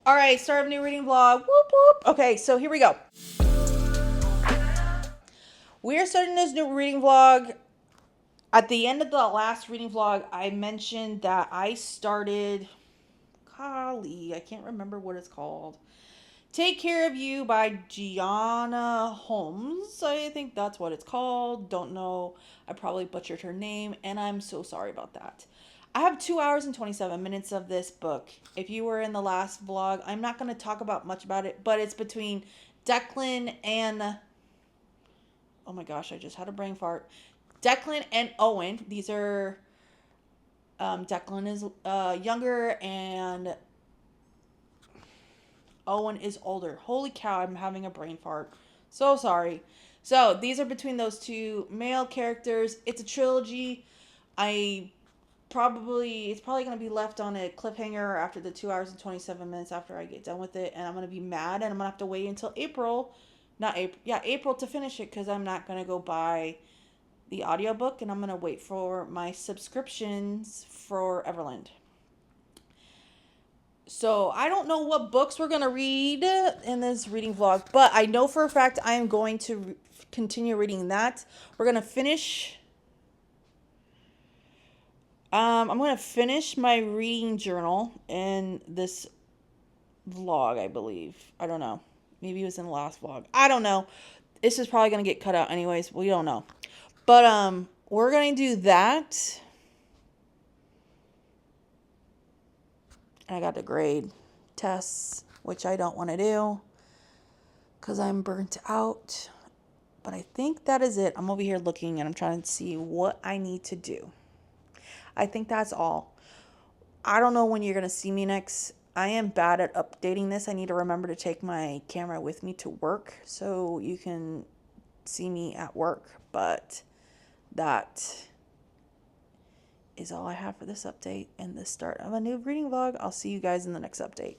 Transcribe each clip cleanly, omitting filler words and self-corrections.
All right, start of new reading vlog. Whoop whoop. Okay, so here we go. We are starting this new reading vlog. At the end of the last reading vlog, I mentioned that I started, golly, I can't remember what it's called. Take Care of You by Gianna Holmes. I think that's what it's called. Don't know. I probably butchered her name, and I'm so sorry about that. I have 2 hours and 27 minutes of this book. If you were in the last vlog, I'm not going to talk about much about it, but it's between Declan and, oh my gosh, I just had a brain fart. Declan and Owen. These are, Declan is younger and Owen is older. Holy cow, I'm having a brain fart. So sorry. So these are between those two male characters. It's a trilogy. It's probably gonna be left on a cliffhanger after the 2 hours and 27 minutes after I get done with it, and I'm gonna be mad, and I'm gonna have to wait until April, not April, yeah, April to finish it, because I'm not gonna go buy the audiobook, and I'm gonna wait for my subscriptions for Everland. So I don't know what books we're going to read in this reading vlog, but I know for a fact I am going to continue reading that. We're going to finish. I'm going to finish my reading journal in this vlog, I believe. I don't know. Maybe it was in the last vlog. I don't know. This is probably going to get cut out anyways. We don't know. But we're going to do that. I got to grade tests, which I don't want to do because I'm burnt out. But I think that is it. I'm over here looking and I'm trying to see what I need to do. I think that's all. I don't know when you're going to see me next. I am bad at updating this. I need to remember to take my camera with me to work so you can see me at work. But that is all I have for this update and the start of a new reading vlog. I'll see you guys in the next update.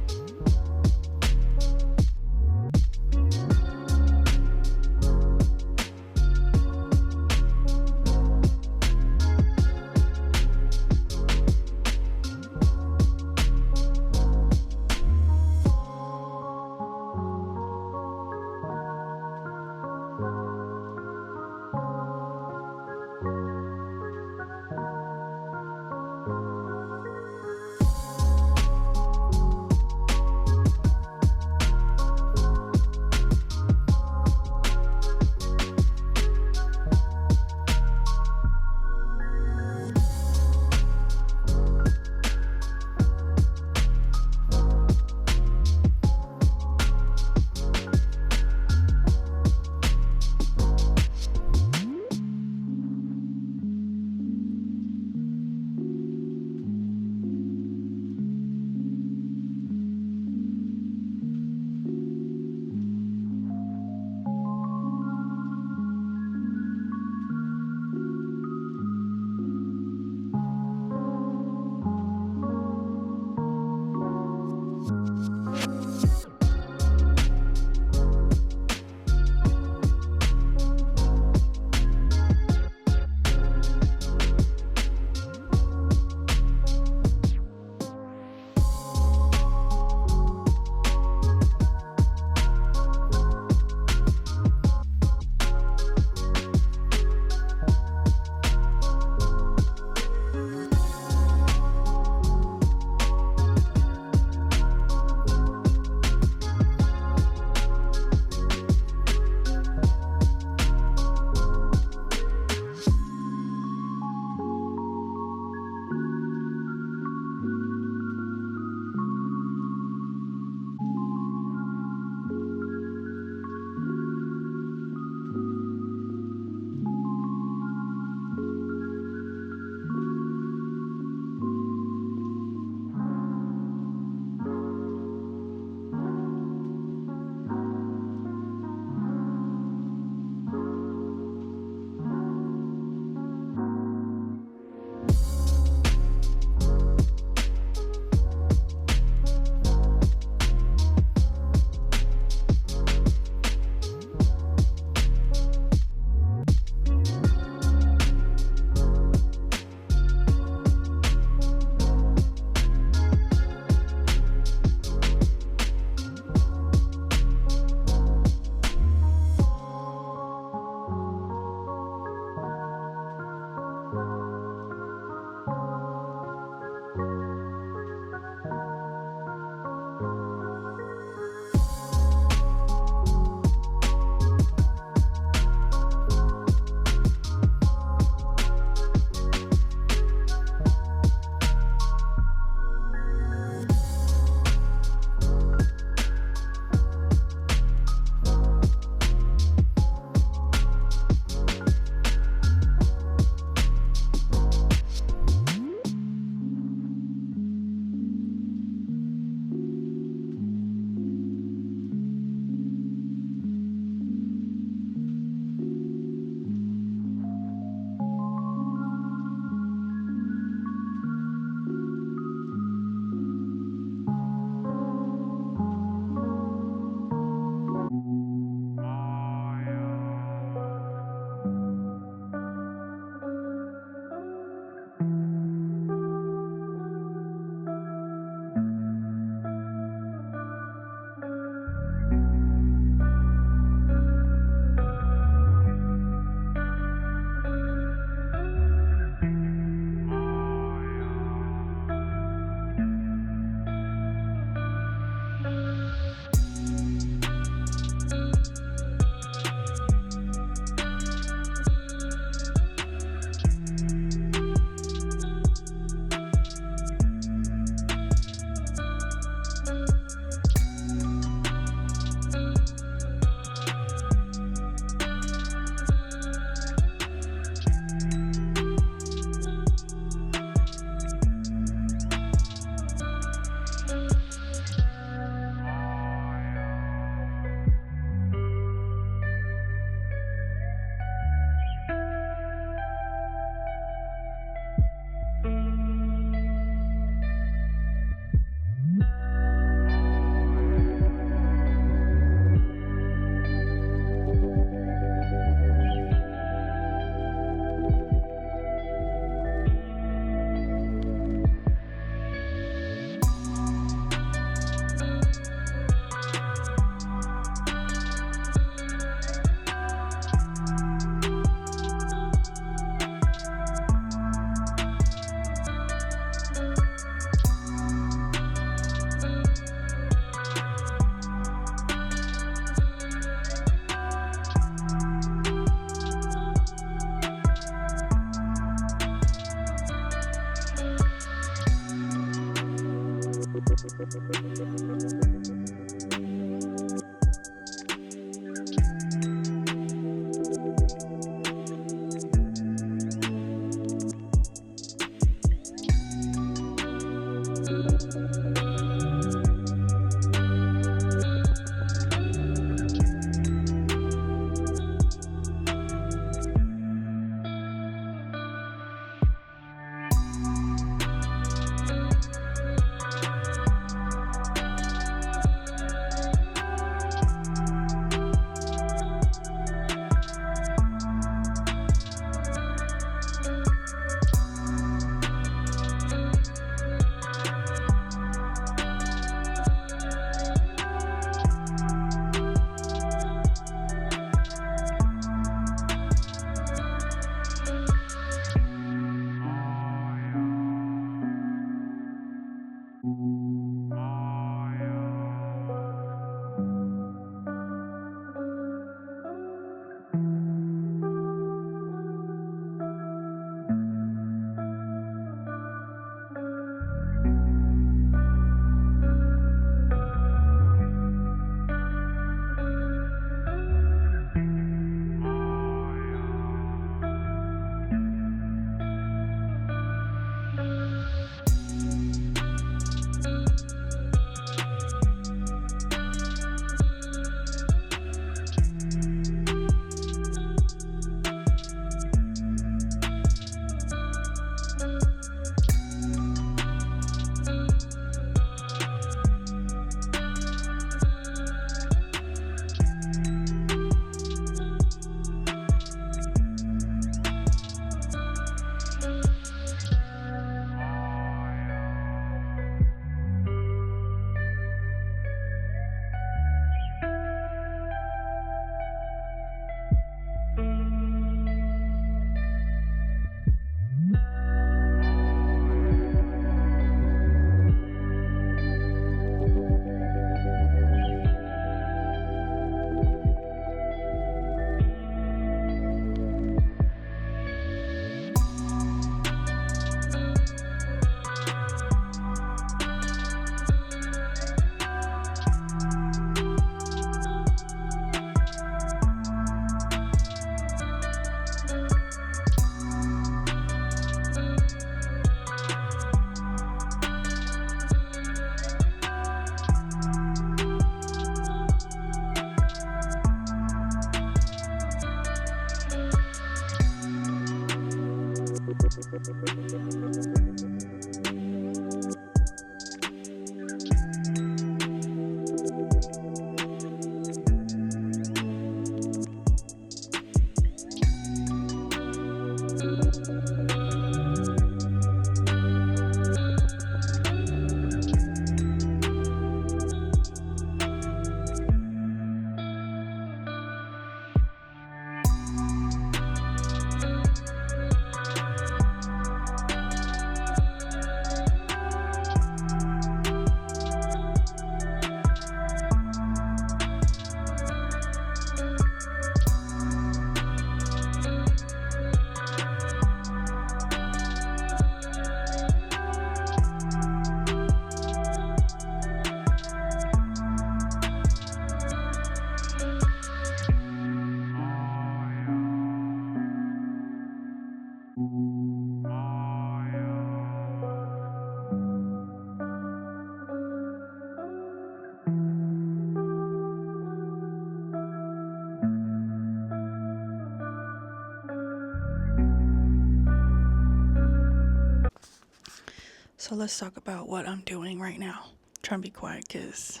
So let's talk about what I'm doing right now. I'm trying to be quiet because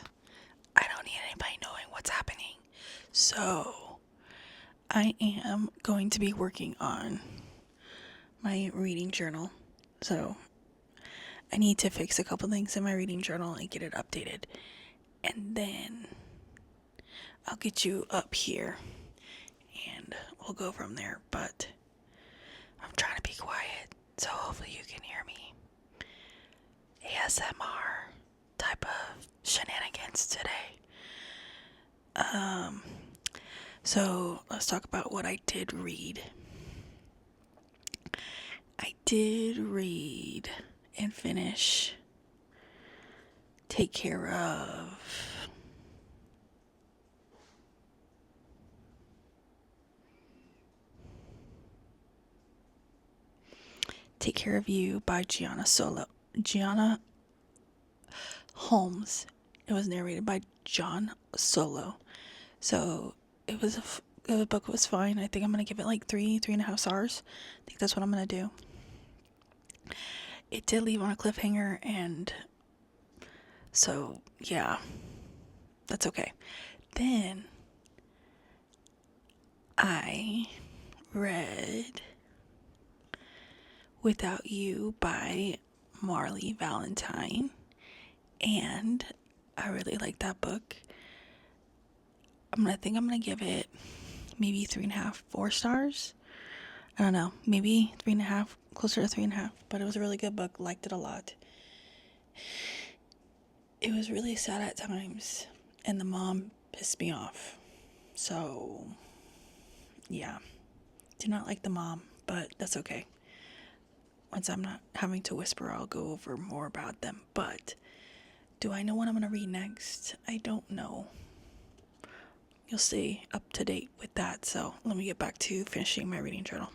I don't need anybody knowing what's happening. So I am going to be working on my reading journal. So I need to fix a couple things in my reading journal and get it updated. And then I'll get you up here and we'll go from there. But I'm trying to be quiet, so hopefully you can hear me. ASMR type of shenanigans today. So let's talk about what I did read. I did read and finish take care of Take Care of You by Gianna Holmes. It was narrated by John Solo. So the book was fine. I think I'm gonna give it like 3.5 stars. I think that's what I'm gonna do. It did leave on a cliffhanger, and so yeah, that's okay. Then I read Without You by Marley Valentine, and I really like that book. I'm gonna give it maybe 3.5, 4 stars. I don't know, maybe 3.5, closer to 3.5. But it was a really good book. Liked it a lot. It was really sad at times, and the mom pissed me off. So yeah, did not like the mom, but that's okay. Once I'm not having to whisper, I'll go over more about them. But do I know what I'm gonna read next? I don't know. You'll stay up to date with that. So let me get back to finishing my reading journal.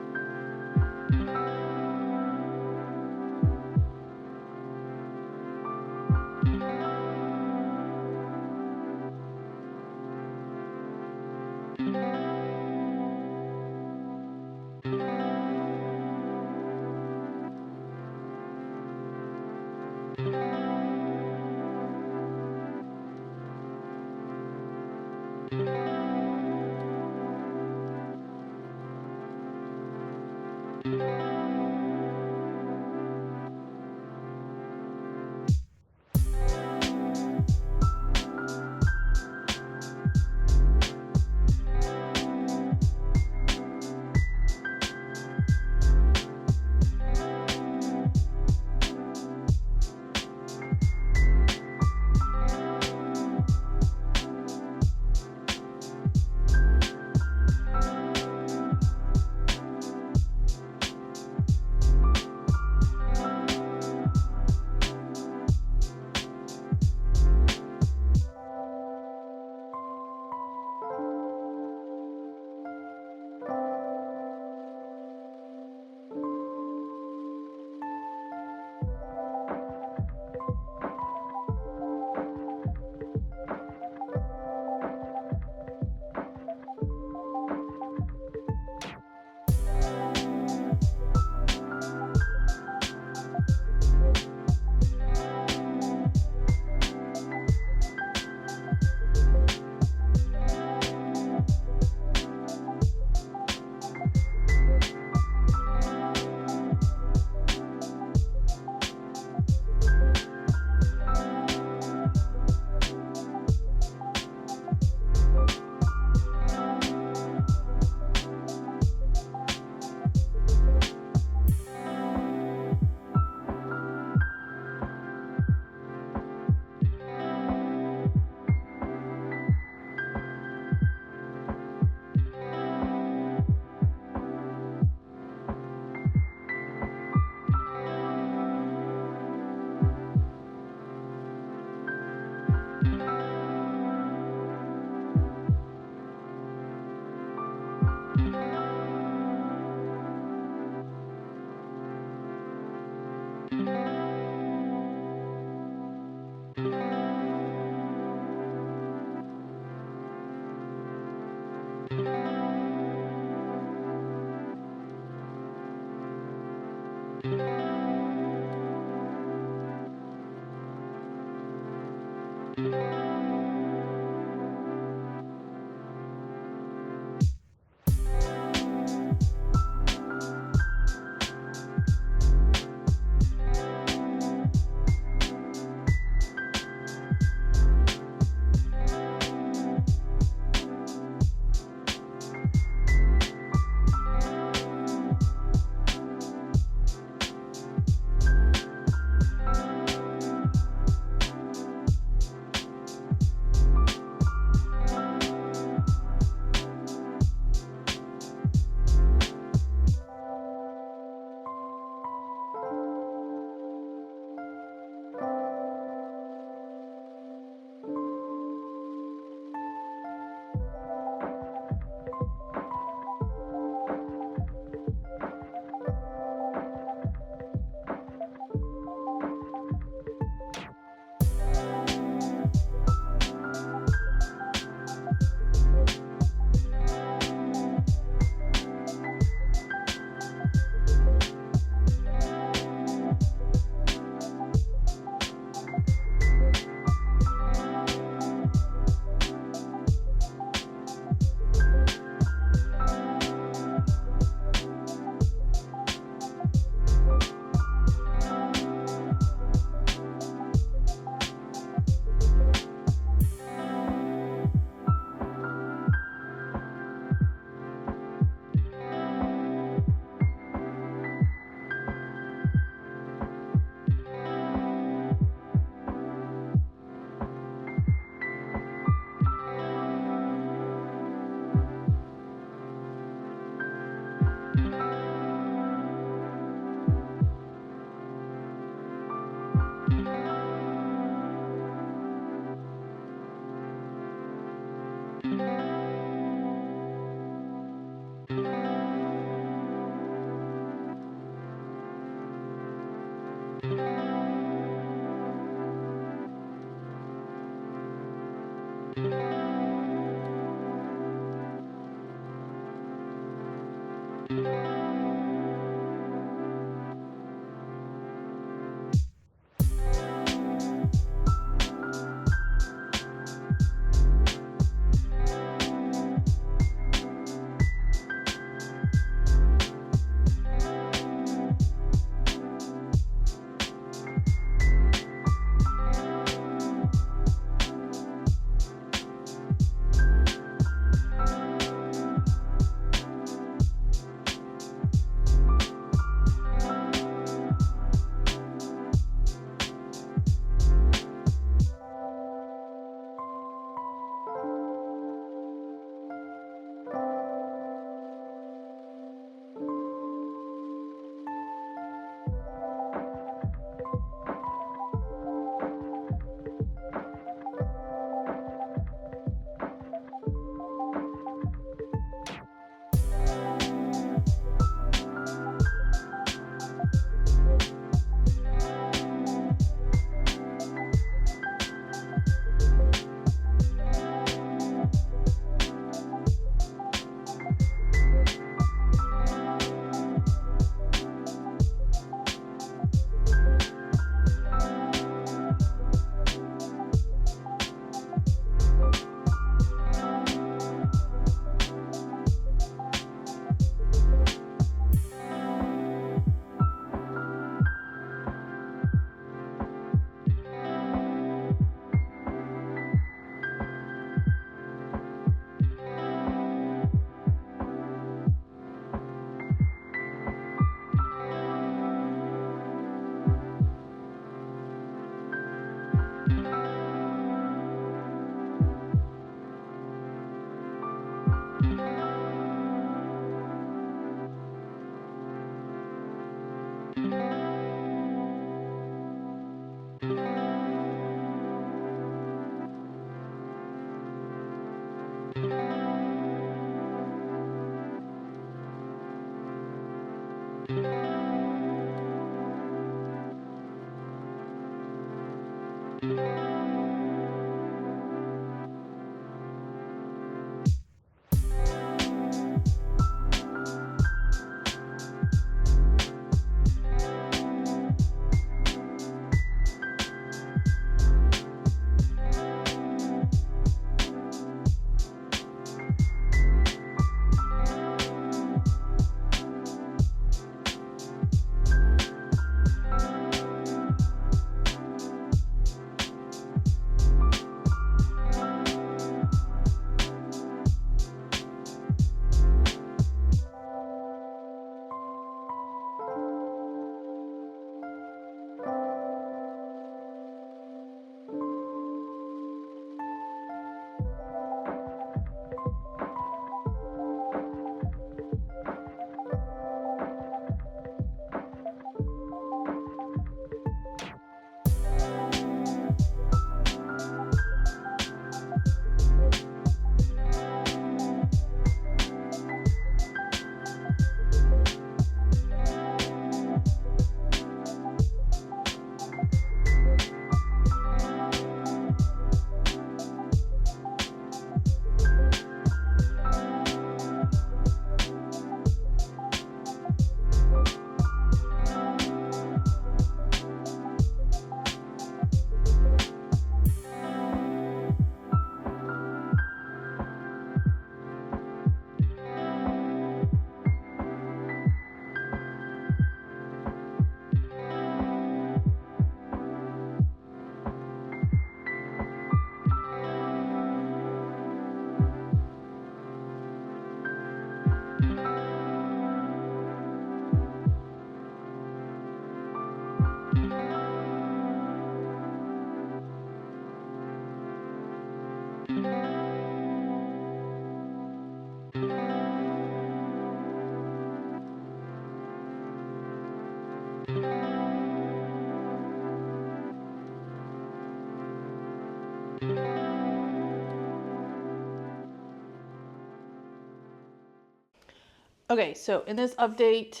Okay, so in this update,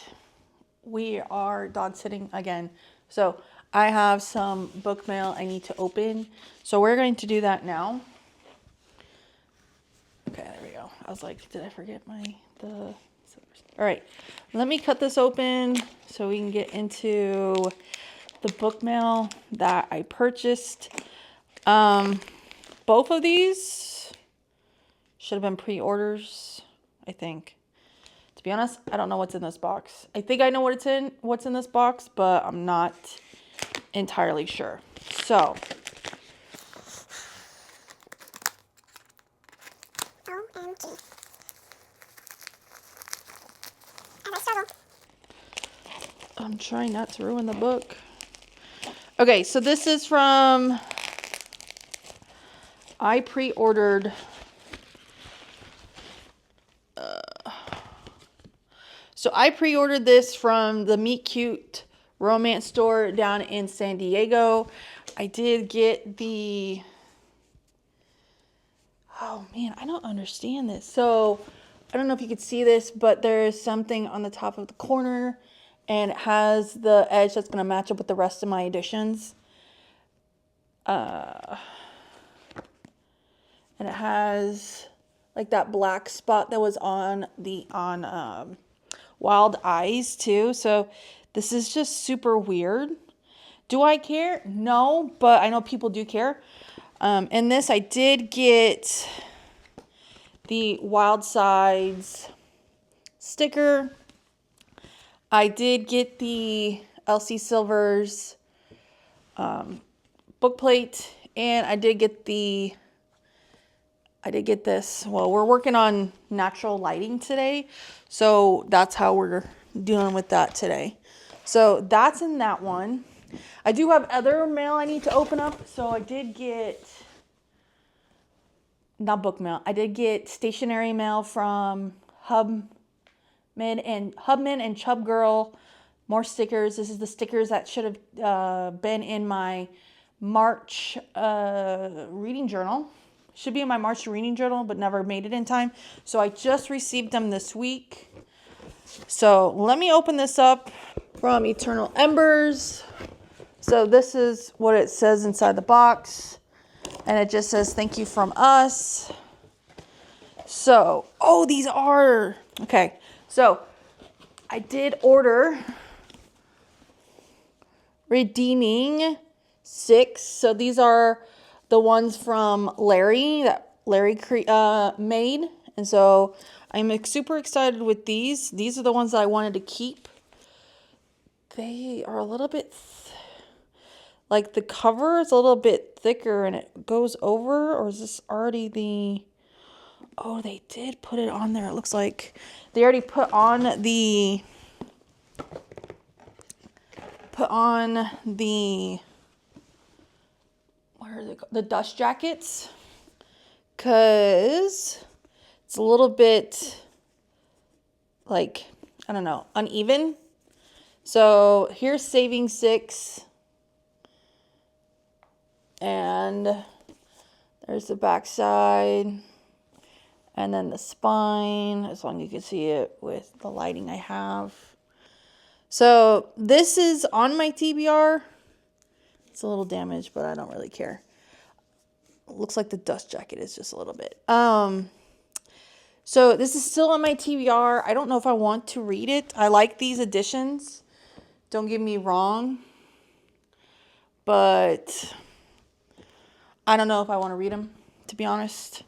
we are dog sitting again. So I have some book mail I need to open. So we're going to do that now. Okay, there we go. I was like, did I forget the scissors? All right, let me cut this open so we can get into the book mail that I purchased. Both of these should have been pre-orders, I think. To be honest, I don't know what's in this box. I think I know what's in this box, but I'm not entirely sure. So, OMG. And I struggle. I'm trying not to ruin the book. Okay, so this is from, I pre-ordered this from the Meet Cute romance store down in San Diego. I did get the, oh man, I don't understand this. So I don't know if you could see this, but there is something on the top of the corner and it has the edge that's going to match up with the rest of my editions. And it has like that black spot that was on Wild Eyes too. So this is just super weird. Do I care? No, but I know people do care. In this, I did get the Wild Sides sticker. I did get the LC Silvers book plate, and I did get this. Well, we're working on natural lighting today, so that's how we're dealing with that today. So that's in that one. I do have other mail I need to open up. So I did get, not book mail, I did get stationery mail from Hubman and Chub Girl. More stickers. This is the stickers that should have been in my March reading journal. Should be in my March reading journal, but never made it in time. So I just received them this week. So let me open this up from Eternal Embers. So this is what it says inside the box. And it just says, thank you from us. So, oh, these are, okay. So I did order Redeeming 6. So these are the ones from Larry that Larry made. And so I'm super excited with these. These are the ones that I wanted to keep. They are a little bit, like the cover is a little bit thicker and it goes over, or is this already the, oh, they did put it on there. It looks like they already put on the what are they called? The dust jackets, because it's a little bit like, I don't know, uneven. So here's Saving 6, and there's the back side, and then the spine, as long as you can see it with the lighting I have. So this is on my TBR. It's a little damaged, but I don't really care. It looks like the dust jacket is just a little bit. So this is still on my TBR. I don't know if I want to read it. I like these editions. Don't get me wrong. But I don't know if I want to read them, to be honest.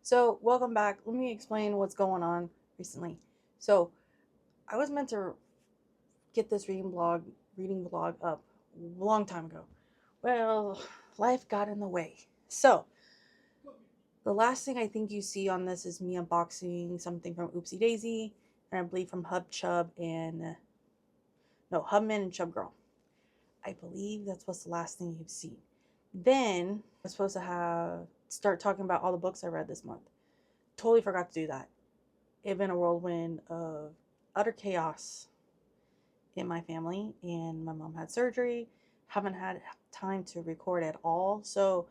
So, welcome back. Let me explain what's going on recently. So, I was meant to get this reading vlog up a long time ago. Well, life got in the way. So, the last thing I think you see on this is me unboxing something from Oopsie Daisy, and I believe from Hubman and Chub Girl. I believe that's what's the last thing you've seen. Then I was supposed to start talking about all the books I read this month. Totally forgot to do that. It's been a whirlwind of utter chaos in my family, and my mom had surgery. Haven't had time to record at all. So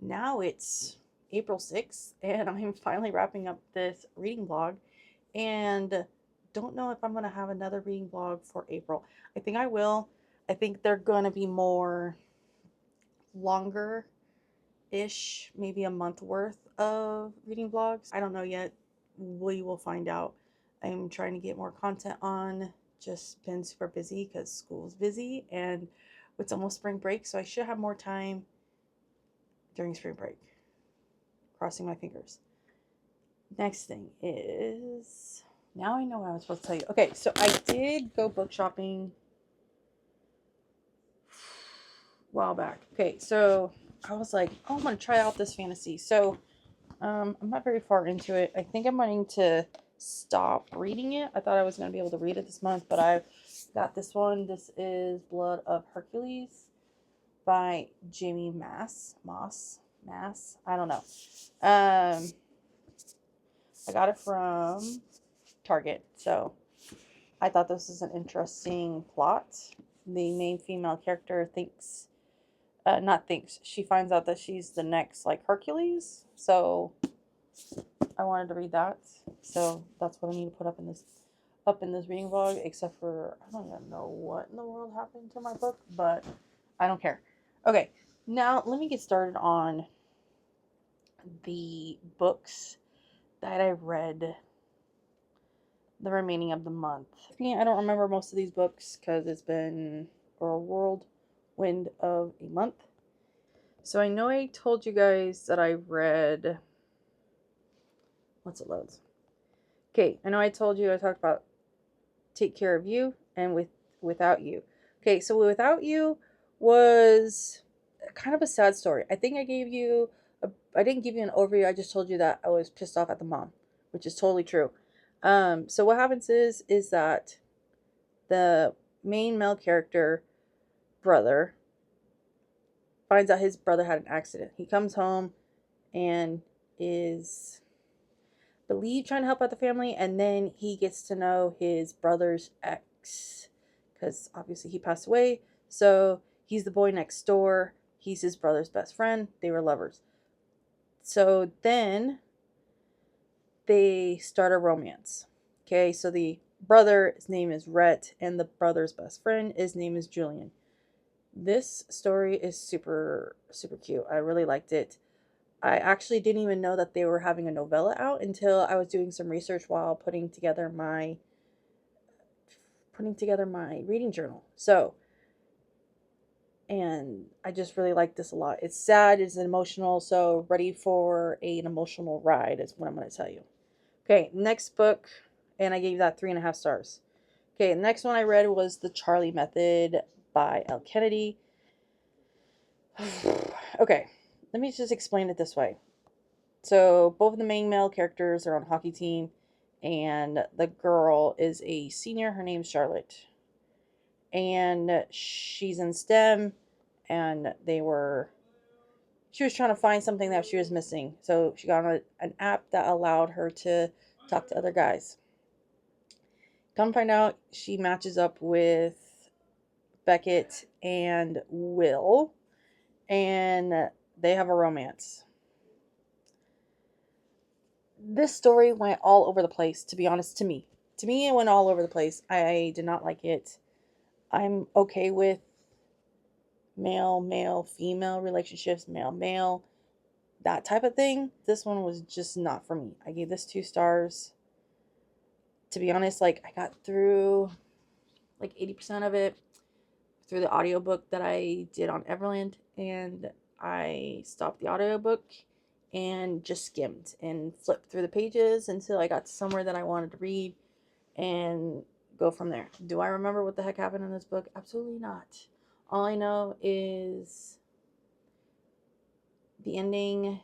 now it's April 6th, and I'm finally wrapping up this reading vlog, and don't know if I'm going to have another reading vlog for April. I think I will. I think they're going to be more longer ish, maybe a month worth of reading vlogs. I don't know yet. We will find out. I'm trying to get more content on. Just been super busy because school's busy and it's almost spring break, so I should have more time during spring break. Crossing my fingers. Next thing is, now I know what I was supposed to tell you. Okay, so I did go book shopping a while back. Okay, so I was like, oh, I'm gonna try out this fantasy. So I'm not very far into it. I think I'm wanting to stop reading it. I thought I was going to be able to read it this month, but I've got this one. This is Blood of Hercules by Jamie Mass. I don't know. I got it from Target, so I thought this was an interesting plot. The main female character she finds out that she's the next, like, Hercules, so I wanted to read that, so that's what I need to put up in this reading vlog, except for I don't even know what in the world happened to my book, but I don't care. Okay, now let me get started on the books that I read the remaining of the month. I don't remember most of these books because it's been a whirlwind of a month. So I know I told you guys that I read, once it loads. Okay, I know I told you I talked about Take Care of You and Without You. Okay, so Without You was kind of a sad story. I think I didn't give you an overview. I just told you that I was pissed off at the mom, which is totally true. So what happens is that the main male character brother finds out his brother had an accident. He comes home and is believed trying to help out the family, and then he gets to know his brother's ex because obviously he passed away. So he's the boy next door. He's his brother's best friend. They were lovers. So then they start a romance. Okay, so the brother's name is Rhett, and the brother's best friend, his name is Julian. This story is super, super cute. I really liked it. I actually didn't even know that they were having a novella out until I was doing some research while putting together my reading journal. So, and I just really like this a lot. It's sad, it's emotional, so ready for an emotional ride is what I'm going to tell you. Okay, next book, and I gave that 3.5 stars. Okay, the next one I read was The Charlie Method by L. Kennedy. Okay, let me just explain it this way. So both of the main male characters are on a hockey team, and the girl is a senior. Her name's Charlotte, and she's in STEM, and she was trying to find something that she was missing. So she got on an app that allowed her to talk to other guys. Come find out, she matches up with Beckett and Will, and they have a romance. This story went all over the place, to be honest, to me. To me, it went all over the place. I did not like it. I'm okay with male, female relationships, male, that type of thing. This one was just not for me. I gave this 2 stars. To be honest, like, I got through like 80% of it through the audiobook that I did on Everland, and I stopped the audiobook and just skimmed and flipped through the pages until I got to somewhere that I wanted to read and go from there. Do I remember what the heck happened in this book? Absolutely not. All I know is the ending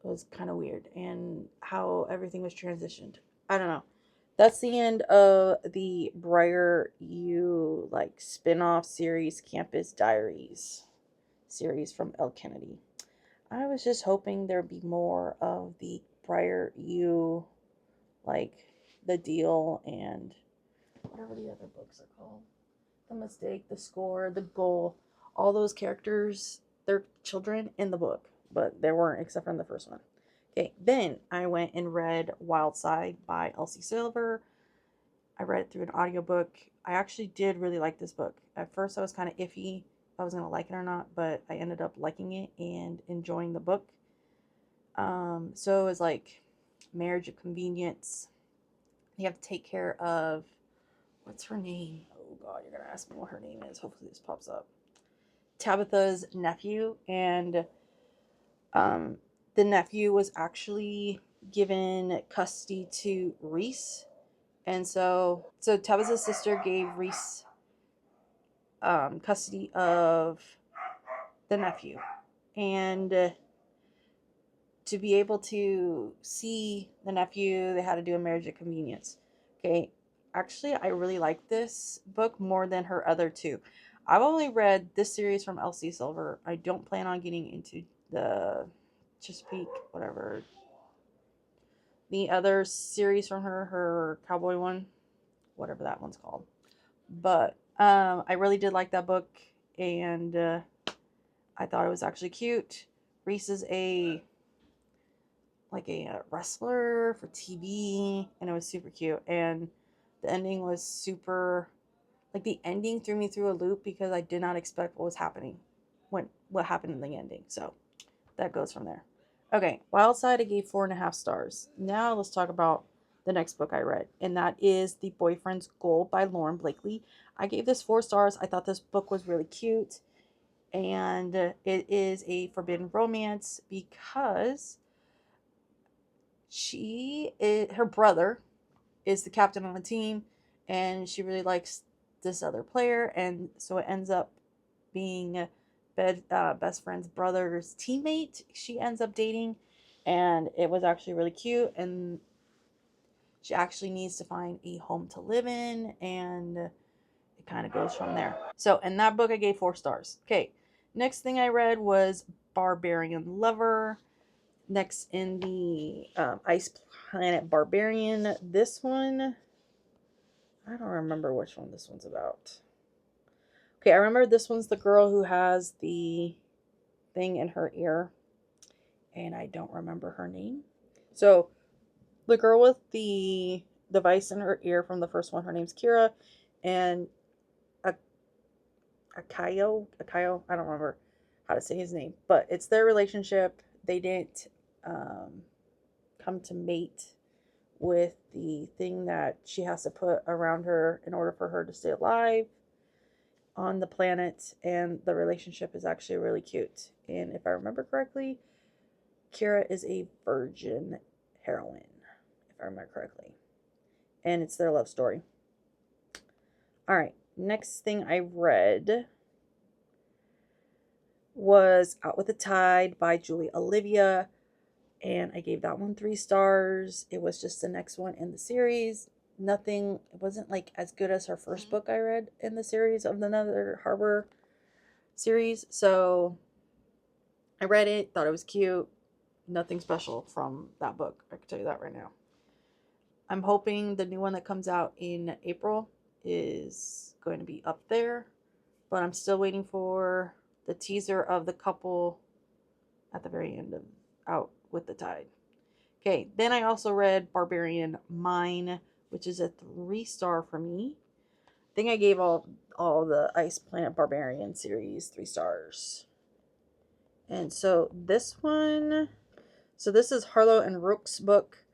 was kind of weird and how everything was transitioned. I don't know. That's the end of the Briar U like spin-off series Campus Diaries series from L. Kennedy. I was just hoping there'd be more of the Briar U, like the deal and whatever the other books are called. The Mistake, The Score, The Goal, all those characters, they're children in the book, but there weren't except for in the first one. Okay, then I went and read Wild Side by Elsie Silver. I read it through an audiobook. I actually did really like this book. At first I was kind of iffy if I was going to like it or not, but I ended up liking it and enjoying the book. So it was like marriage of convenience. You have to take care of, what's her name? Oh God, you're gonna ask me what her name is. Hopefully this pops up. Tabitha's nephew, and the nephew was actually given custody to Reese, and so Tabitha's sister gave Reese custody of the nephew, and to be able to see the nephew, they had to do a marriage of convenience. Okay, actually, I really like this book more than her other two. I've only read this series from Elsie Silver. I don't plan on getting into the Chesapeake, whatever. The other series from her cowboy one, whatever that one's called. But I really did like that book, and I thought it was actually cute. Reese is a wrestler for TV, and it was super cute. And the ending was super, like the ending threw me through a loop because I did not expect what was happening, what happened in the ending. So that goes from there. Okay, Wild Side I gave 4.5 stars. Now let's talk about the next book I read, and that is The Boyfriend's Goal by Lauren Blakely. I gave this 4 stars. I thought this book was really cute, and it is a forbidden romance because her brother is the captain on the team, and she really likes this other player, and so it ends up being best friend's brother's teammate she ends up dating, and it was actually really cute, and she actually needs to find a home to live in, and it kind of goes from there. So in that book I gave 4 stars. Okay, next thing I read was Barbarian Lover. Next in the Ice Planet Barbarian. This one, I don't remember which one this one's about. Okay, I remember this one's the girl who has the thing in her ear, and I don't remember her name. So the girl with the device in her ear from the first one, her name's Kira, and Akayo, I don't remember how to say his name, but it's their relationship. They didn't come to mate with the thing that she has to put around her in order for her to stay alive on the planet, and the relationship is actually really cute. And if I remember correctly, Kira is a virgin heroine, if I remember correctly, and it's their love story. All right, next thing I read was Out with the Tide by Julie Olivia, and I gave that one 3 stars. It was just the next one in the series. It wasn't like as good as her first book I read in the series of the Nether Harbor series. So I read it, thought it was cute. Nothing special from that book, I can tell you that right now. I'm hoping the new one that comes out in April is going to be up there, but I'm still waiting for the teaser of the couple at the very end of Out with the Tide. Okay, then I also read Barbarian Mine, which is a 3-star for me. I think I gave all the Ice Planet Barbarian series 3 stars. And so this this is Harlow and Rook's book.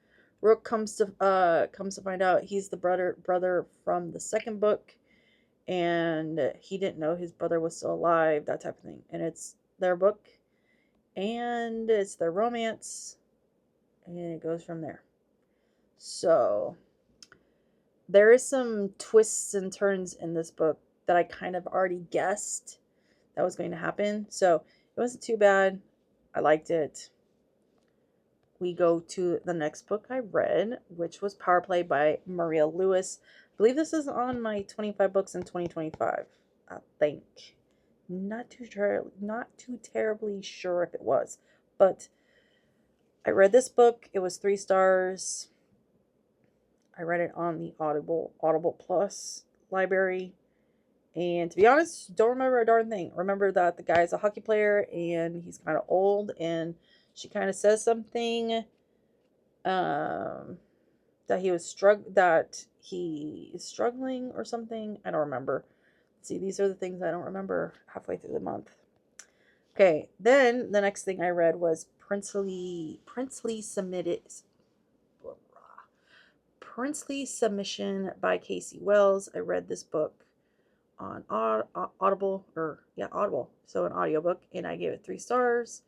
Rook comes to find out he's the brother from the second book, and he didn't know his brother was still alive, that type of thing. And it's their book, and it's their romance, and it goes from there. So there is some twists and turns in this book that I kind of already guessed that was going to happen. So it wasn't too bad. I liked it. We go to the next book I read, which was Power Play by Maria Lewis. I believe this is on my 25 books in 2025. I think. Not too terribly sure if it was, but I read this book. It was 3 stars. I read it on the Audible Plus library. And to be honest, don't remember a darn thing. Remember that the guy's a hockey player and he's kind of old, and she kind of says something that he is struggling or something. I don't remember. See, these are the things I don't remember halfway through the month. Okay, then the next thing I read was Princely Submission by Casey Wells. I read this book on Audible, so an audiobook, and I gave it 3 stars.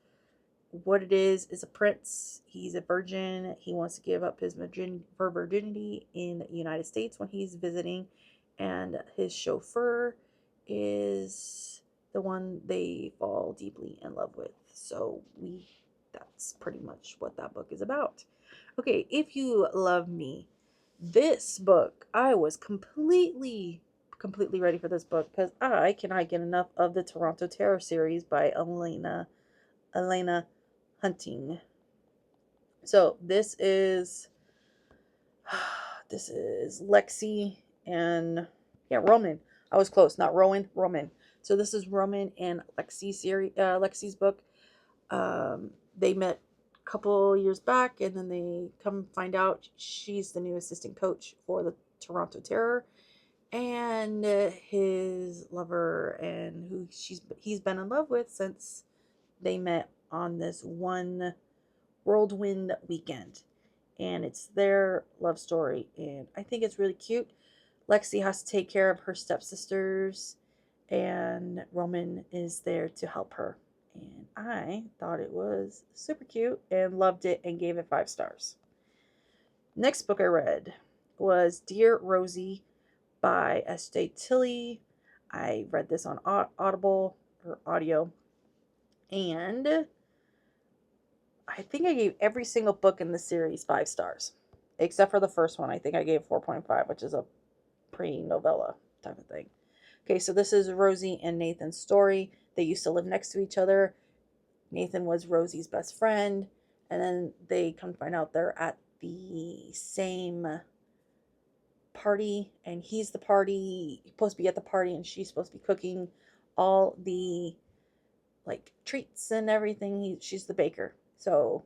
What it is a prince. He's a virgin. He wants to give up his virginity in the United States when he's visiting, and his chauffeur is the one they fall deeply in love with. So that's pretty much what that book is about. Okay, if you love me, this book, I was completely ready for this book because I cannot get enough of the Toronto Terror series by Elena Hunting. So this is Lexi and Roman. I was close, not Rowan, Roman. So this is Roman and Lexi's book. They met a couple years back, and then they come find out she's the new assistant coach for the Toronto Terror, and his lover, and who he's been in love with since they met on this one whirlwind weekend. And it's their love story, and I think it's really cute. Lexi has to take care of her stepsisters, and Roman is there to help her. And I thought it was super cute and loved it and gave it 5 stars. Next book I read was Dear Rosie by S.J. Tilley. I read this on Audible or audio, and I think I gave every single book in the series 5 stars, except for the first one. I think I gave 4.5, which is a pre-novella type of thing. Okay, so this is Rosie and Nathan's story. They used to live next to each other. Nathan was Rosie's best friend, and then they come to find out they're at the same party, and he's supposed to be at the party, and she's supposed to be cooking all the treats and everything. She's the baker. So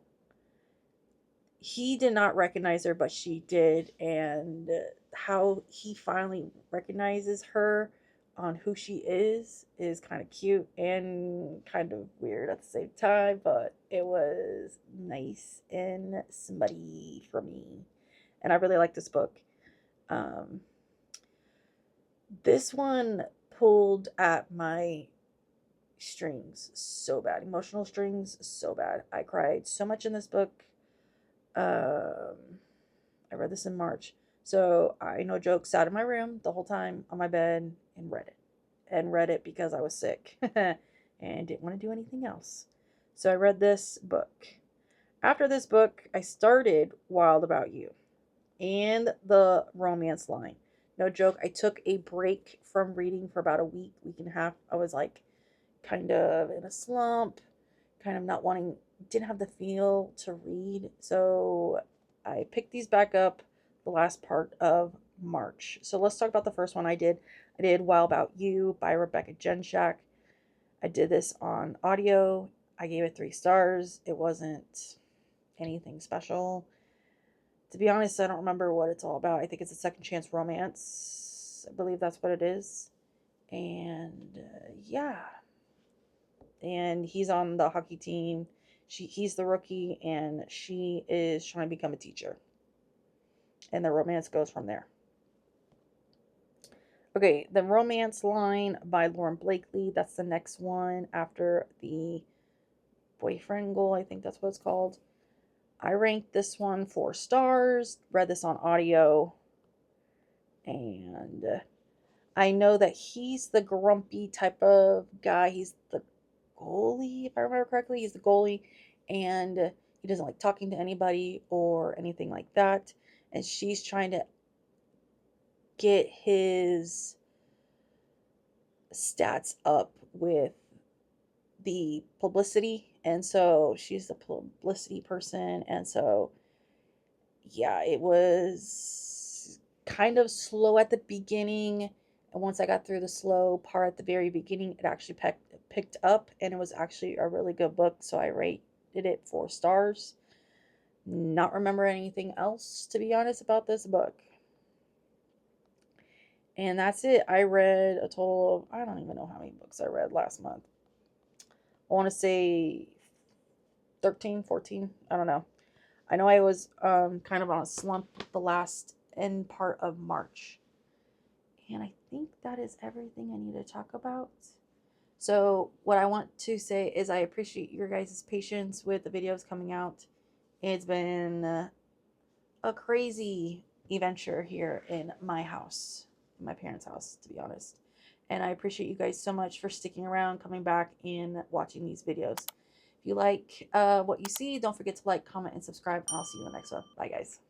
he did not recognize her, but she did, and how he finally recognizes her on who she is kind of cute and kind of weird at the same time, but it was nice and smutty for me, and I really like this book. This one pulled at my strings so bad, emotional strings so bad. I cried so much in this book. I read this in March. So I, no joke, sat in my room the whole time on my bed and read it. And read it because I was sick and didn't want to do anything else. So I read this book. After this book, I started Wild About You and the romance line. No joke, I took a break from reading for about a week and a half. I was kind of in a slump, kind of not wanting, didn't have the feel to read. So I picked these back up the last part of March. So let's talk about the first one I did. I did Wild About You by Rebecca Genshak. I did this on audio. I gave it 3 stars. It wasn't anything special. To be honest, I don't remember what it's all about. I think it's a second chance romance. I believe that's what it is. And yeah. And he's on the hockey team. He's the rookie, and she is trying to become a teacher. And the romance goes from there. Okay, The Romance Line by Lauren Blakely. That's the next one after the boyfriend goal, I think that's what it's called. I ranked this one 4 stars, read this on audio, and I know that he's the grumpy type of guy. He's the goalie, if I remember correctly. He's the goalie, and he doesn't like talking to anybody or anything like that. And she's trying to get his stats up with the publicity. And so she's the publicity person. And so, yeah, it was kind of slow at the beginning. And once I got through the slow part at the very beginning, it actually picked up, and it was actually a really good book. So I rated it 4 stars. Not remember anything else, to be honest, about this book. And that's it. I read a total of, I don't even know how many books I read last month. I want to say 13, 14. I don't know. I know I was kind of on a slump the last end part of March. And I think that is everything I need to talk about. So what I want to say is I appreciate your guys' patience with the videos coming out. It's been a crazy adventure here in my house, in my parents' house, to be honest. And I appreciate you guys so much for sticking around, coming back, and watching these videos. If you like what you see, don't forget to like, comment, and subscribe, and I'll see you in the next one. Bye, guys.